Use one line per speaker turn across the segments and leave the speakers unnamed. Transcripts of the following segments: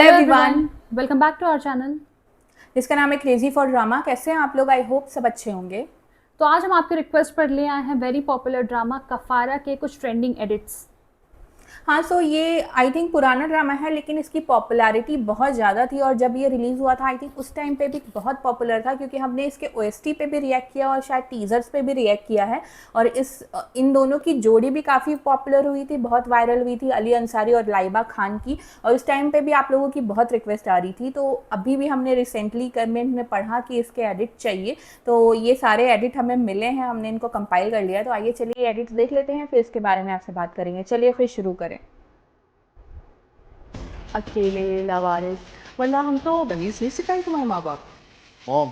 Hello everyone,
welcome back to our channel.
जिसका नाम है क्रेजी फॉर ड्रामा। कैसे हैं आप लोग? आई होप सब अच्छे होंगे।
तो आज हम आपके रिक्वेस्ट पर ले आए हैं वेरी पॉपुलर ड्रामा कफारा के कुछ ट्रेंडिंग एडिट्स।
हाँ, सो ये आई थिंक पुराना ड्रामा है, लेकिन इसकी पॉपुलैरिटी बहुत ज़्यादा थी और जब ये रिलीज़ हुआ था आई थिंक उस टाइम पे भी बहुत पॉपुलर था, क्योंकि हमने इसके ओएसटी पे भी रिएक्ट किया और शायद टीज़र्स पे भी रिएक्ट किया है। और इन दोनों की जोड़ी भी काफ़ी पॉपुलर हुई थी, बहुत वायरल हुई थी, अली अंसारी और लाइबा खान की। और उस टाइम पे भी आप लोगों की बहुत रिक्वेस्ट आ रही थी, तो अभी भी हमने रिसेंटली कमेंट में पढ़ा कि इसके एडिट चाहिए, तो ये सारे एडिट हमें मिले हैं, हमने इनको कंपाइल कर लिया। तो आइए चलिए एडिट्स देख लेते हैं, फिर इसके बारे में आपसे बात करेंगे। चलिए फिर शुरू करें।
अकेले लावारिस, वरना हम तो तमीज नहीं सिखाई तुम्हारे माँ बाप।
मॉम,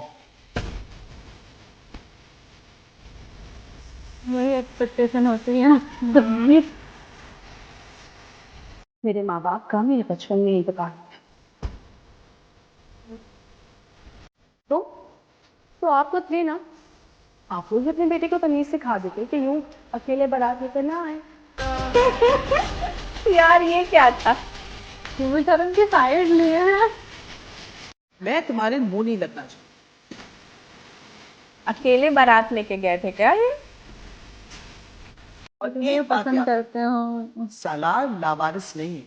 वही एक्सपेक्टेशन होती है तमीज। मेरे माँ बाप का मेरे बचपन में यही बता। तो तो आप तो थे ना, आप लोग भी अपने बेटे को तमीज सिखा देते कि यूं अकेले बारात लेकर ना आए।
यार ये क्या था?
बेचारे की साइड लिए हैं।
मैं तुम्हारे मुंह नहीं लगना चाहता।
अकेले बारात लेके गए थे क्या ये?
और
तुम्हें
एक बात
पसंद
याद
करते हो।
रखो, सालार लावारिस नहीं है।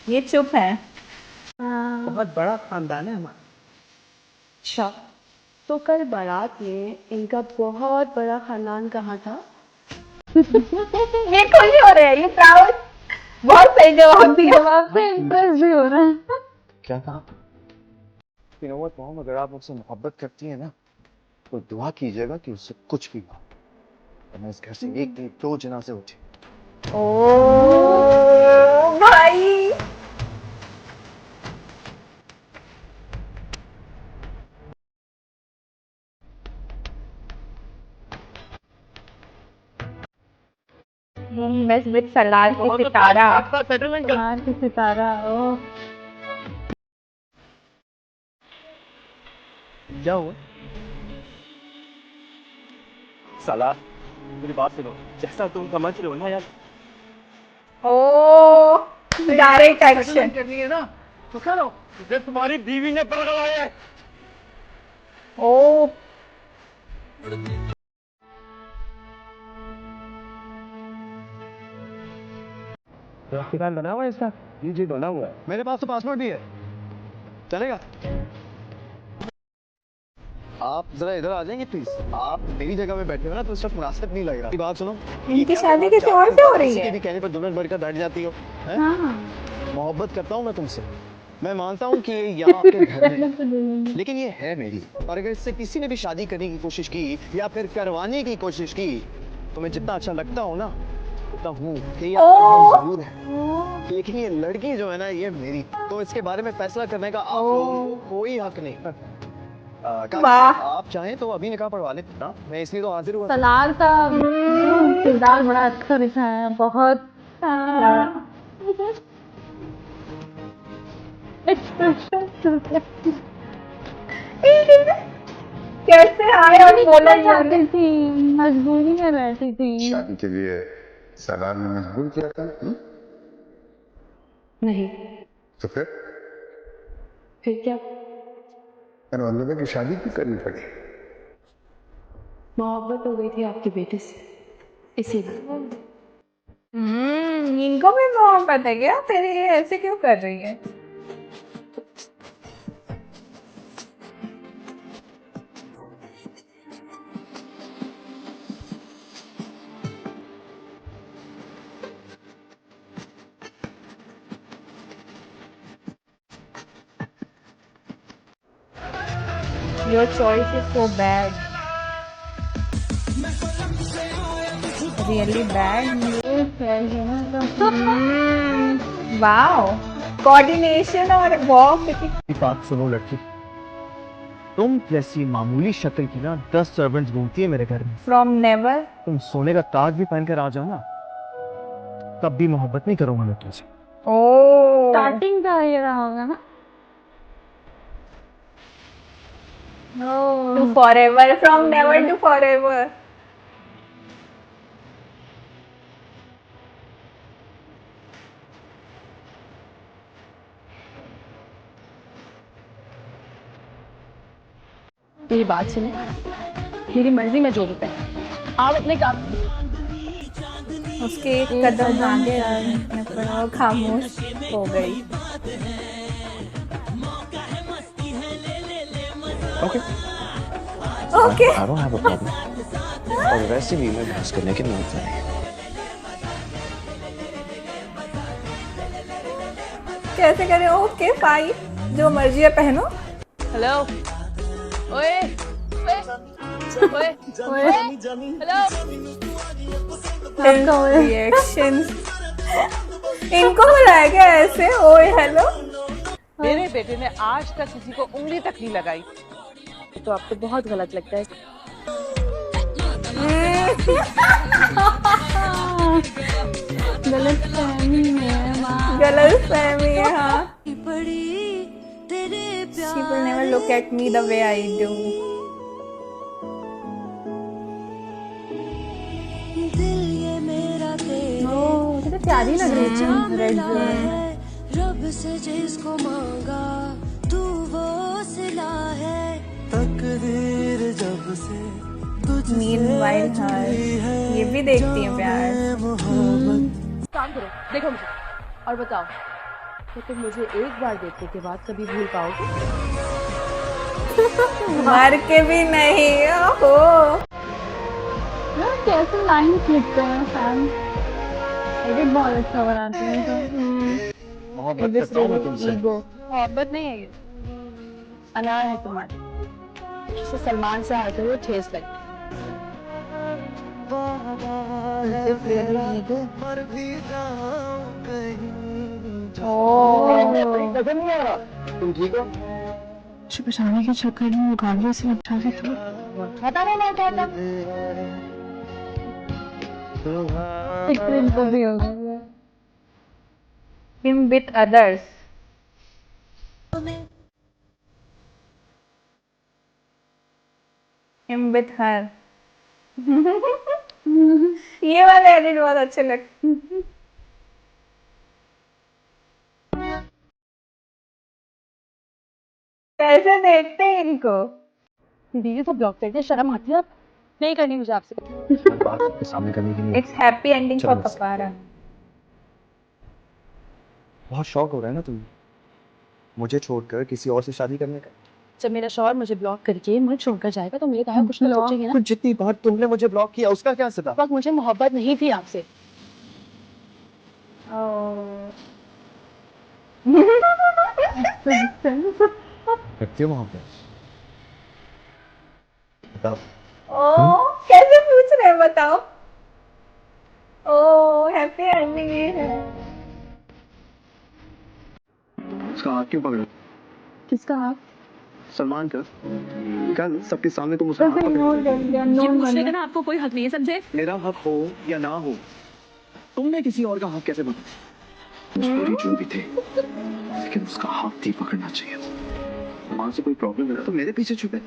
ये चुप है।
बहुत बड़ा खानदान है हमारा।
अच्छा, तो कल बारात में इनका बहुत बड़ा खानदान कहाँ था?
ये खुश हो रहे हैं, ये प्राउड। बहुत सही जवाब दिया।
जवाब से इम्प्रेस भी हो रहे हैं।
क्या कहा? You know what, मॉम, अगर आप मुझसे मोहब्बत करती हैं ना, तो दुआ कीजिएगा कि उससे कुछ भी हो, वरना इस घर से एक नहीं दो जनाजे उठे।
ओ भाई, बस विद सलार के सितारा।
हाँ, कि सितारा ओ।
क्या हुआ? साला, मेरी बात सुनो। जैसा तुम समझ रहे हो ना यार,
ओ डायरेक्ट एक्शन।
करनी है ना तो करो। तुझे तुम्हारी बीवी ने पकड़वाया है।
ओ
दुकान बना हुआ है इसका? जी जी, बना हुआ है। मेरे पास तो पासपोर्ट भी है, चलेगा? आप जरा इधर आ जाएंगे प्लीज। आप मेरी जगह में बैठे हो ना, तो इस वक्त मुनासिब नहीं लग रहा। बात सुनो,
इनकी शादी किसी और से हो रही
किसी के
है?
भी कहने पर दुल्हन बढ़कर बैठ जाती हो, हैं?
हाँ।
मोहब्बत करता हूँ मैं तुमसे, मैं मानता हूँ कि यहाँ आपके घर में, लेकिन ये है मेरी। और अगर इससे किसी ने भी शादी करने की कोशिश की या फिर करवाने की कोशिश की, तो मैं जितना अच्छा लगता हूँ ना, उतना हूँ कि ये आपका घर जरूर है, लेकिन ये लड़की जो है ना, ये मेरी। तो इसके बारे में फैसला करने का आप लोगों को कोई हक नहीं।
वाह।
आप चाहें तो अभी निकाह पढ़वा लें ना, मैं इसलिए तो हाजिर हुआ।
सलार का किरदार बड़ा अच्छा दिखा है, बहुत एक्सप्रेशन।
कैसे आए और बोला
चाहती
जाने?
थी, मजबूरी में बैठी थी।
शादी के लिए सलार ने मजबूर किया था।
नहीं,
तो
फिर क्या?
मैंने मतलब की शादी क्यों करनी पड़ी?
मोहब्बत हो गई थी आपके बेटे से, इसीलिए।
इनको भी मोहब्बत है क्या? फिर ये ऐसे क्यों कर रही है? Your choice is so bad. Really bad. Wow. Coordination और वॉक।
बात सुनो लड़की, तुम जैसी मामूली शक्ल की ना 10 सर्वेंट्स घूमती है मेरे घर में।
From never.
तुम सोने का ताज भी पहन कर आ जाओ ना, तब भी मोहब्बत नहीं करूंगा मैं तुमसे।
ओ
स्टार्टिंग का ये रहा होगा ना।
To forever, from never to forever.
मेरी बात सुनो, मेरी मर्जी में जो भी पहने, आप अपने काम।
उसके एक कदम आगे रखने पर वो खामोश हो गई।
Okay
okay
I don't have a problem. और वैसे भी मैं बहस करने के मूड में नहीं।
कैसे करें? ओके फाइन, जो मर्जी है पहनो।
हेलो, ओए, ओए, ओए, हेलो।
रिएक्शन इनको बुलाया गया ऐसे? ओए हेलो।
मेरे बेटे ने आज तक किसी को उंगली तक नहीं लगाई।
तो आपको बहुत गलत लगता है।
गलत फहमी है माँ।
गलत फहमी है। हाँ, she will never look at me the way I do. ओह, कितनी प्यारी लग रही है रेड में।
रब से जिसको मांगा तू वो सिला है, तकदीर जब से
Meanwhile her, ये भी देखती है प्यार।
काम करो, देखो मुझे और बताओ, तो तुम मुझे एक बार देखने के बाद कभी भूल पाओगे?
मर के भी नहीं। ओहो,
यार कैसे लाइन लिखते हैं फैन, एडिट बहुत अच्छा बनाते हैं तो।
मोहब्बत करता हूं मैं तुमसे।
मोहब्बत नहीं है ये, अनार है तुम्हारी, जिसे सलमान से आते हुए ठेस लगी।
मर भी जाऊं कहीं।
तुम ठीक हो?
बचाने के चक्कर में वो गाड़ियों से उठा के तो तो भी हो गया।
him with others. him with her. ये वाले एडिट बहुत अच्छे लगते। कैसे देखते हैं इनको?
दीदी तो ब्लॉक करते, शर्म आती है? आप नहीं करनी मुझे आपसे।
बात के सामने करने के लिए
इट्स हैप्पी एंडिंग फॉर
चलो।
कपारा।
बहुत शौक हो रहा है ना तुम्हें मुझे छोड़कर किसी और से शादी करने का।
जब मेरा शौहर मुझे ब्लॉक करके मुझे छोड़कर जाएगा तो मेरे कहा कुछ तो सोचेंगे ना।
तो जितनी बार तुमने मुझे ब्लॉक किया उसका क्या सदा?
उस वक्त मुझे मोहब्बत नहीं थी आपसे।
करती हो मोहब्बत? बताओ।
ओ कैसे पूछ रहे हैं बताओ? ओ हैप्पी एंडिंग ये है।
उसका हाथ क्यों पकड़ा?
किसका हाथ?
सलमान का। कल सबके सामने तुम उसका हाथ पकड़ा।
ये पूछने का ना आपको कोई हक नहीं है, समझे?
मेरा हक हो या ना हो, तुमने किसी और का हक कैसे पकड़ा? उस पूरी जो भी थे, लेकिन उसका हाथ ही पकड़ना चाहिए। माँ से कोई प्रॉब्लम है ना तो मेरे पीछे छुपे,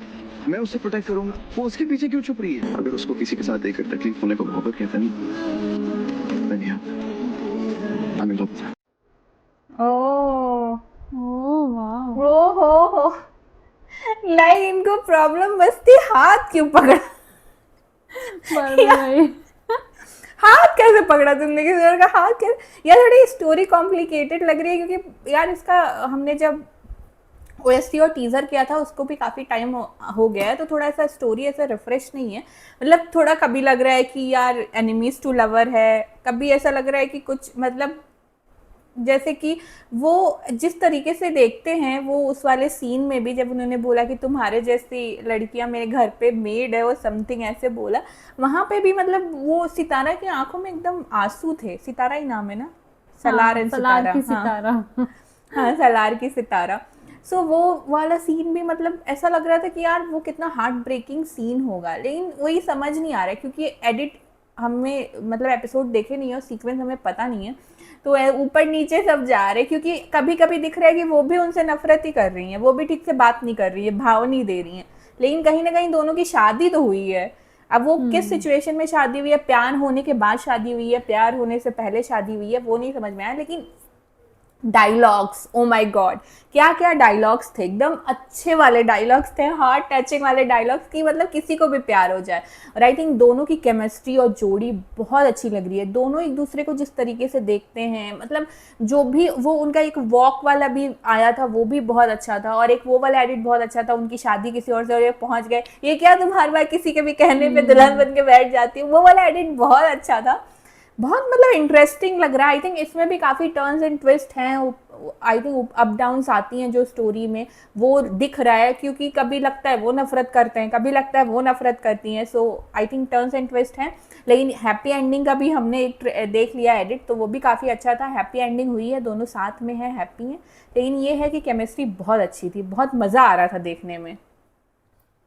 मैं उससे प्रोटेक्ट करूंगा, वो उसके पीछे क्यों छुप रही है? अगर उसको किसी के साथ देखकर तकलीफ होने को मोहब्बत कहता नहीं, हमें लोग
ओ
वाह।
हो लाइक इनको प्रॉब्लम बस थी हाथ क्यों पकड़ा।
भाई
हाथ कैसे पकड़ा तुमने किसी और का हाथ? कैसे? यार थोड़ी स्टोरी कॉम्प्लिकेटेड लग रही है क्योंकि यार इसका हमने जब ओएसटी और टीजर किया था उसको भी काफ़ी टाइम हो गया है, तो थोड़ा सा स्टोरी ऐसा रिफ्रेश नहीं है। मतलब थोड़ा कभी लग रहा है कि यार एनिमीज टू लवर है, कभी ऐसा लग रहा है कि कुछ मतलब जैसे कि वो जिस तरीके से देखते हैं वो उस वाले सीन में भी जब उन्होंने बोला कि तुम्हारे जैसी लड़कियां मेरे घर पे मेड है, वो समथिंग ऐसे बोला, वहाँ पे भी मतलब वो सितारा की आंखों में एकदम आंसू थे। सितारा ही नाम है ना? सलार एंड
सलार की
सितारा।
सितारा।
हाँ सलार की सितारा। सो वो वाला सीन भी मतलब ऐसा लग रहा था कि यार वो कितना हार्ट ब्रेकिंग सीन होगा, लेकिन वही समझ नहीं आ रहा है क्योंकि एडिट हमें मतलब एपिसोड देखे नहीं है और सीक्वेंस हमें पता नहीं है, तो ऊपर नीचे सब जा रहे क्योंकि कभी कभी दिख रहा है कि वो भी उनसे नफरत ही कर रही हैं, वो भी ठीक से बात नहीं कर रही है, भाव नहीं दे रही हैं, लेकिन कहीं ना कहीं दोनों की शादी तो हुई है। अब वो किस सिचुएशन में शादी हुई है, प्यार होने के बाद शादी हुई है, प्यार होने से पहले शादी हुई है, वो नहीं समझ में आया। लेकिन डायलॉग्स, ओ माय गॉड, क्या क्या डायलॉग्स थे, एकदम अच्छे वाले डायलॉग्स थे, हार्ट टचिंग वाले डायलॉग्स की मतलब किसी को भी प्यार हो जाए। और आई थिंक दोनों की केमिस्ट्री और जोड़ी बहुत अच्छी लग रही है। दोनों एक दूसरे को जिस तरीके से देखते हैं, मतलब जो भी वो उनका एक वॉक वाला भी आया था वो भी बहुत अच्छा था, और एक वो वाला एडिट बहुत अच्छा था, उनकी शादी किसी और से और ये पहुंच गए, ये क्या तुम हर बार किसी के भी कहने पे दुल्हन बन के बैठ जाती हो, वो वाला एडिट बहुत अच्छा था। बहुत मतलब इंटरेस्टिंग लग रहा है। आई थिंक इसमें भी काफ़ी टर्न्स एंड ट्विस्ट हैं, आई थिंक अप डाउन्स आती हैं जो स्टोरी में, वो दिख रहा है, क्योंकि कभी लगता है वो नफरत करते हैं, कभी लगता है वो नफरत करती हैं। So I think turns and twist हैं, लेकिन हैप्पी एंडिंग का भी हमने एक देख लिया एडिट, तो वो भी काफ़ी अच्छा था। हैप्पी एंडिंग हुई है, दोनों साथ में है, हैप्पी हैं, लेकिन ये है कि केमिस्ट्री बहुत अच्छी थी, बहुत मज़ा आ रहा था देखने में।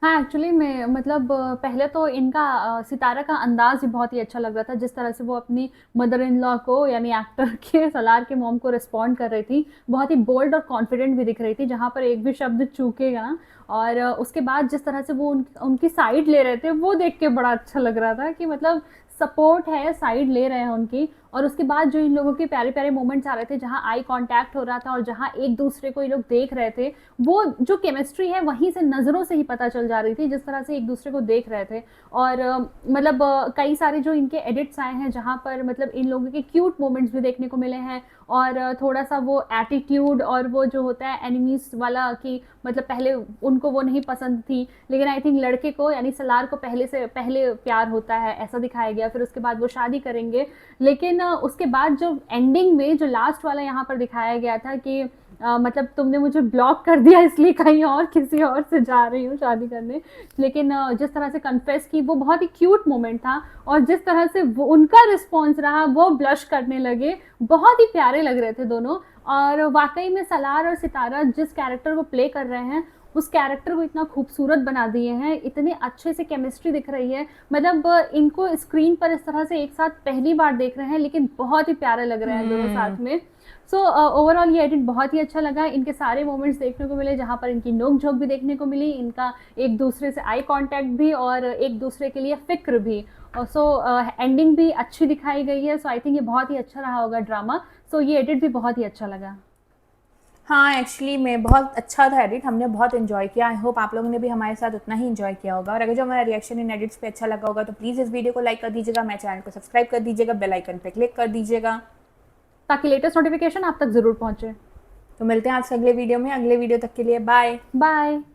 हाँ, एक्चुअली मैं मतलब पहले तो इनका सितारा का अंदाज़ ही बहुत ही अच्छा लग रहा था, जिस तरह से वो अपनी मदर इन लॉ को यानी एक्टर के सलार के मॉम को रिस्पॉन्ड कर रही थी, बहुत ही बोल्ड और कॉन्फिडेंट भी दिख रही थी, जहाँ पर एक भी शब्द चूकेगा ना। और उसके बाद जिस तरह से वो उनकी साइड ले रहे थे, वो देख के बड़ा अच्छा लग रहा था कि मतलब सपोर्ट है, साइड ले रहे हैं उनकी। और उसके बाद जो इन लोगों के प्यारे प्यारे मोमेंट्स आ रहे थे, जहाँ आई कांटेक्ट हो रहा था और जहाँ एक दूसरे को ये लोग देख रहे थे, वो जो केमिस्ट्री है वहीं से नज़रों से ही पता चल जा रही थी, जिस तरह से एक दूसरे को देख रहे थे। और मतलब कई सारे जो इनके एडिट्स आए हैं, जहाँ पर मतलब इन लोगों के क्यूट मोमेंट्स भी देखने को मिले हैं, और थोड़ा सा वो एटीट्यूड और वो जो होता है एनिमीज वाला, कि मतलब पहले उनको वो नहीं पसंद थी, लेकिन आई थिंक लड़के को यानी सलार को पहले प्यार होता है, ऐसा दिखाया गया। फिर उसके बाद वो शादी करेंगे, लेकिन उसके बाद जो एंडिंग में जो लास्ट वाला यहाँ पर दिखाया गया था कि मतलब तुमने मुझे ब्लॉक कर दिया इसलिए कहीं और किसी और से जा रही हूँ शादी करने, लेकिन जिस तरह से कन्फेस की, वो बहुत ही क्यूट मोमेंट था। और जिस तरह से वो उनका रिस्पॉन्स रहा, वो ब्लश करने लगे, बहुत ही प्यारे लग रहे थे दोनों। और वाकई में सलार और सितारा जिस कैरेक्टर को प्ले कर रहे हैं, उस कैरेक्टर को इतना खूबसूरत बना दिए हैं, इतने अच्छे से केमिस्ट्री दिख रही है, मतलब इनको स्क्रीन पर इस तरह से एक साथ पहली बार देख रहे हैं, लेकिन बहुत ही प्यारे लग रहे हैं दोनों साथ में। सो ओवरऑल ये एडिट बहुत ही अच्छा लगा। इनके सारे मोमेंट्स देखने को मिले, जहाँ पर इनकी नोक झोंक भी देखने को मिली, इनका एक दूसरे से आई कांटेक्ट भी, और एक दूसरे के लिए फिक्र भी। सो एंडिंग भी अच्छी दिखाई गई है। सो आई थिंक ये बहुत ही अच्छा रहा होगा ड्रामा। सो ये एडिट भी बहुत ही अच्छा लगा।
हाँ, एक्चुअली में बहुत अच्छा था एडिट, हमने बहुत इन्जॉय किया। आई होप आप लोगों ने भी हमारे साथ उतना ही इन्जॉय किया होगा। और अगर जो हमारा रिएक्शन इन एडिट्स पे अच्छा लगा होगा तो प्लीज़ इस वीडियो को लाइक कर दीजिएगा, मेरे चैनल को सब्सक्राइब कर दीजिएगा, बेल आइकन पे क्लिक कर दीजिएगा,
ताकि लेटेस्ट नोटिफिकेशन आप तक ज़रूर पहुँचे।
तो मिलते हैं आपसे अगले वीडियो में। अगले वीडियो तक के लिए बाय।
बाय।